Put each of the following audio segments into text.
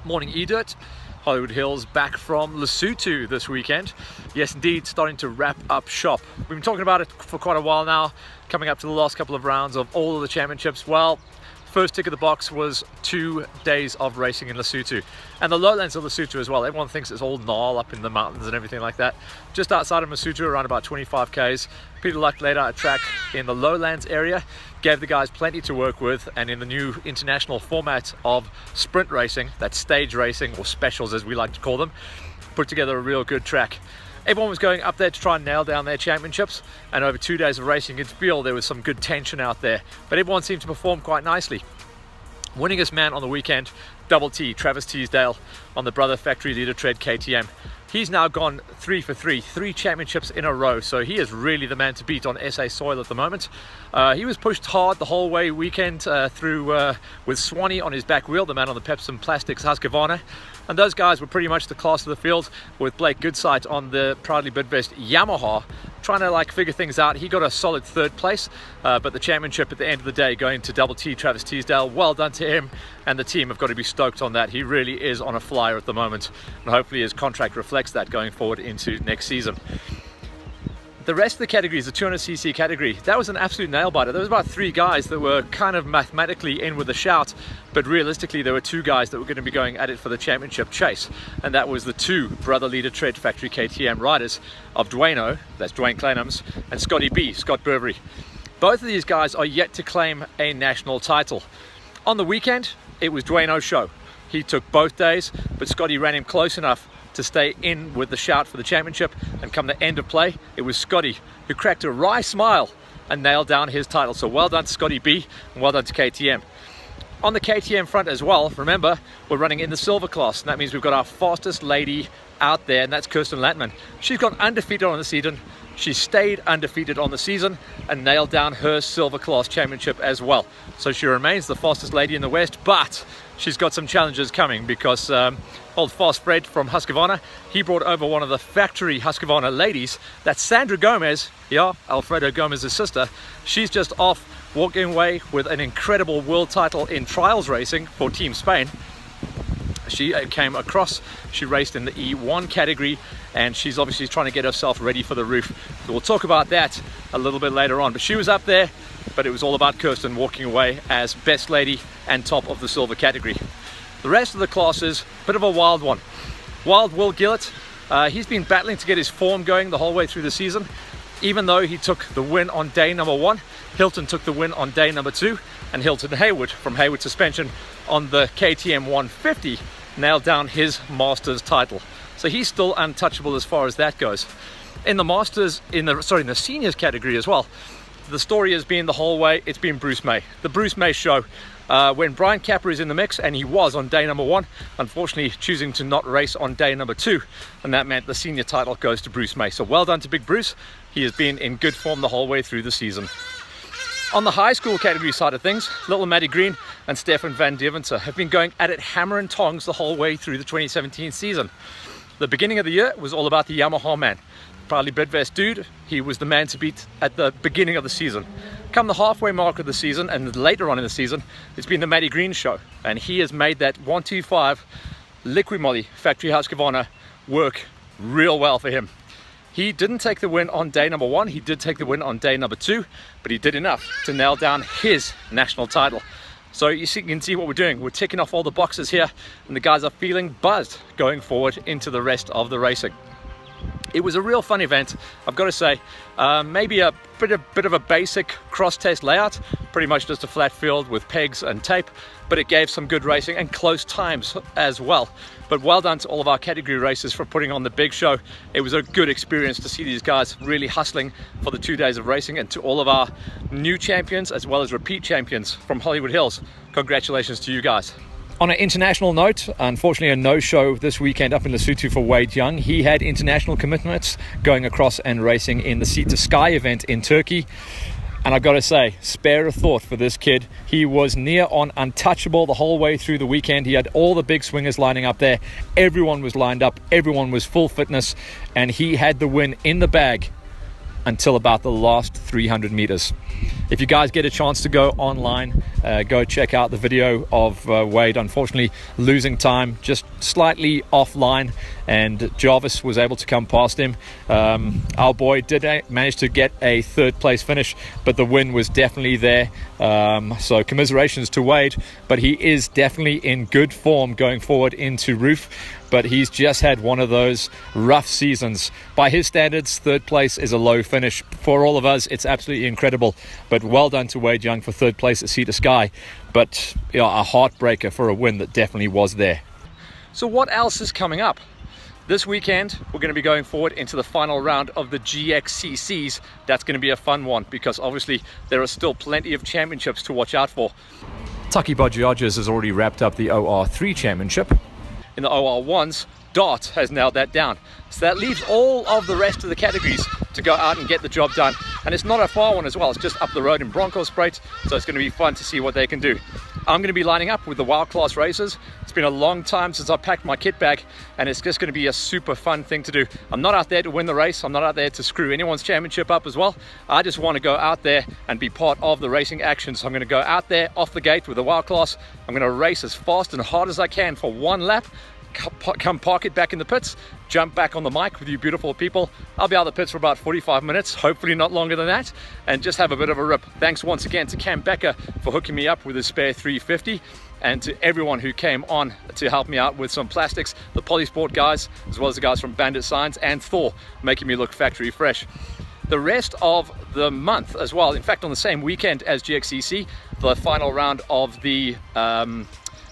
Morning eDirt. Hollywood Hills back from Lesotho this weekend. Yes, indeed, starting to wrap up shop. We've been talking about it for quite a while now, coming up to the last couple of rounds of all of the championships. Well, first tick of the box was 2 days of racing in Lesotho and the lowlands of Lesotho as well. Everyone thinks it's all gnarl up in the mountains and everything like that. Just outside of Lesotho, around about 25 k's. Peter Luck laid out a track in the lowlands area, gave the guys plenty to work with, and in the new international format of sprint racing, that's stage racing, or specials as we like to call them, put together a real good track. Everyone was going up there to try and nail down their championships, and over 2 days of racing, you could feel there was some good tension out there, but everyone seemed to perform quite nicely. Winningest man on the weekend, Double T, Travis Teasdale, on the Brother Factory Leader Tread KTM. He's now gone 3 for 3, 3 championships in a row, so he is really the man to beat on SA soil at the moment. He was pushed hard the whole way weekend through with Swanee on his back wheel, the man on the Pepsi Plastics Husqvarna. And those guys were pretty much the class of the field, with Blake Goodsight on the Proudly Bidvest Yamaha trying to figure things out. He got a solid 3rd place, but the championship at the end of the day going to Double T, Travis Teasdale. Well done to him, and the team have got to be stoked on that. He really is on a flyer at the moment, and hopefully his contract reflects that going forward into next season. The rest of the categories, the 200cc category, that was an absolute nail-biter. There was about 3 guys that were kind of mathematically in with a shout, but realistically there were 2 guys that were going to be going at it for the championship chase, and that was the 2 Brother Leader Tread Factory KTM riders of Dwayno, that's Dwayne Clenhams, and Scotty B, Scott Burberry. Both of these guys are yet to claim a national title. On the weekend, it was Dwayno's show. He took both days, but Scotty ran him close enough to stay in with the shout for the championship, and come the end of play, it was Scotty who cracked a wry smile and nailed down his title. So well done to Scotty B, and well done to KTM. On the KTM front as well, remember, we're running in the silver class, and that means we've got our fastest lady out there, and that's Kirsten Lantman. She's gone undefeated on the season. She stayed undefeated on the season and nailed down her silver class championship as well. So she remains the fastest lady in the West, but she's got some challenges coming, because old Fast Fred from Husqvarna, he brought over one of the factory Husqvarna ladies. That's Sandra Gomez, yeah, Alfredo Gomez's sister. She's just off walking away with an incredible world title in trials racing for Team Spain. She came across, she raced in the E1 category, and she's obviously trying to get herself ready for the roof. So we'll talk about that a little bit later on. But she was up there, but it was all about Kirsten walking away as best lady and top of the silver category. The rest of the classes, bit of a wild one. Wild Will Gillett, he's been battling to get his form going the whole way through the season. Even though he took the win on day number 1, Hilton took the win on day number 2, and Hilton Haywood from Haywood Suspension on the KTM 150 nailed down his Masters title. So he's still untouchable as far as that goes. In the Masters, in the seniors category as well, the story has been the whole way, it's been Bruce May. The Bruce May show. When Brian Capper is in the mix, and he was on day number 1, unfortunately choosing to not race on day number 2, and that meant the senior title goes to Bruce May. So well done to Big Bruce. He has been in good form the whole way through the season. On the high school category side of things, little Maddie Green and Stefan van Deventer have been going at it hammer and tongs the whole way through the 2017 season. The beginning of the year was all about the Yamaha man. Proudly Bidvest dude, he was the man to beat at the beginning of the season. Come the halfway mark of the season, and later on in the season, it's been the Maddie Green show, and he has made that 125 Liqui Moly Factory Husqvarna work real well for him. He didn't take the win on day number 1, he did take the win on day number 2, but he did enough to nail down his national title. So you can see what we're doing. We're ticking off all the boxes here, and the guys are feeling buzzed going forward into the rest of the racing. It was a real fun event, I've got to say. Maybe a bit of a basic cross-test layout, pretty much just a flat field with pegs and tape, but it gave some good racing and close times as well. But well done to all of our category racers for putting on the big show. It was a good experience to see these guys really hustling for the 2 days of racing, and to all of our new champions as well as repeat champions from Hollywood Hills, congratulations to you guys. On an international note, unfortunately a no-show this weekend up in Lesotho for Wade Young. He had international commitments going across and racing in the Sea to Sky event in Turkey. And I've got to say, spare a thought for this kid. He was near on untouchable the whole way through the weekend. He had all the big swingers lining up there. Everyone was lined up. Everyone was full fitness. And he had the win in the bag until about the last 300 meters. If you guys get a chance to go online, go check out the video of Wade unfortunately losing time, just slightly offline, and Jarvis was able to come past him. Our boy did manage to get a third place finish, but the win was definitely there. So commiserations to Wade, but he is definitely in good form going forward into Roof. But he's just had one of those rough seasons. By his standards, third place is a low finish. For all of us, it's absolutely incredible. But well done to Wade Young for third place at Sea to Sky. But you know, a heartbreaker for a win that definitely was there. So what else is coming up? This weekend, we're going to be going forward into the final round of the GXCCs. That's going to be a fun one because obviously there are still plenty of championships to watch out for. Taki Bajajis has already wrapped up the OR3 championship. In the OR1s, Dart has nailed that down. So that leaves all of the rest of the categories to go out and get the job done. And it's not a far one as well. It's just up the road in Bronkhorstspruit. So it's going to be fun to see what they can do. I'm going to be lining up with the wild class racers. It's been a long time since I packed my kit bag, and it's just going to be a super fun thing to do. I'm not out there to win the race. I'm not out there to screw anyone's championship up as well. I just want to go out there and be part of the racing action. So I'm going to go out there off the gate with the wild class. I'm going to race as fast and hard as I can for one lap. Come park it back in the pits, jump back on the mic with you beautiful people. I'll be out of the pits for about 45 minutes, hopefully not longer than that, and just have a bit of a rip. Thanks once again to Cam Becker for hooking me up with his spare 350, and to everyone who came on to help me out with some plastics, the Polysport guys, as well as the guys from Bandit Signs and Thor, making me look factory fresh. The rest of the month as well, in fact on the same weekend as GXCC, the final round of the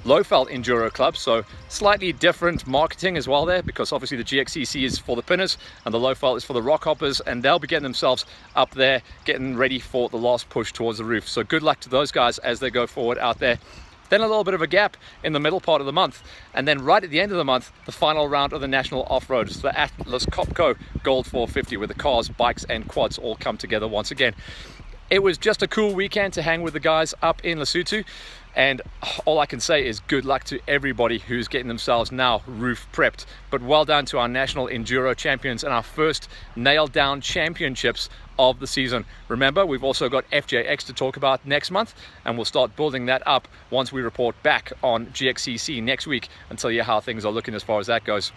Lowveld Enduro Club, so slightly different marketing as well there, because obviously the GXCC is for the pinners and the Lowveld is for the rock hoppers, and they'll be getting themselves up there, getting ready for the last push towards the roof. So good luck to those guys as they go forward out there. Then a little bit of a gap in the middle part of the month, and then right at the end of the month, the final round of the National Off-Road. It's the Atlas Copco Gold 450, where the cars, bikes and quads all come together once again. It was just a cool weekend to hang with the guys up in Lesotho, and all I can say is good luck to everybody who's getting themselves now roof prepped. But well done to our national enduro champions and our first nailed down championships of the season. Remember, we've also got FJX to talk about next month, and we'll start building that up once we report back on GXCC next week and tell you how things are looking as far as that goes.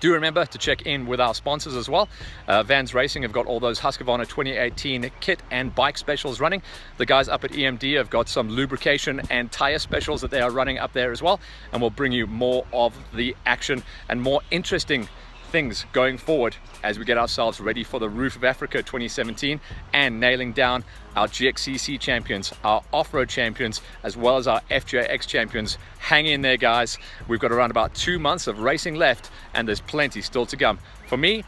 Do remember to check in with our sponsors as well. Vans Racing have got all those Husqvarna 2018 kit and bike specials running. The guys up at EMD have got some lubrication and tire specials that they are running up there as well, and we'll bring you more of the action and more interesting things going forward as we get ourselves ready for the Roof of Africa 2017 and nailing down our GXCC champions, our off-road champions, as well as our FJX champions. Hang in there, guys. We've got around about 2 months of racing left, and there's plenty still to come. For me,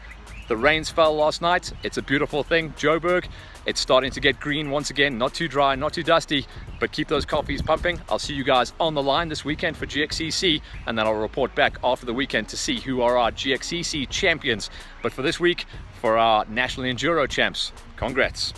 the rains fell last night. It's a beautiful thing. Joburg, it's starting to get green once again, not too dry, not too dusty, but keep those coffees pumping. I'll see you guys on the line this weekend for GXCC, and then I'll report back after the weekend to see who are our GXCC champions. But for this week, for our National Enduro champs, congrats.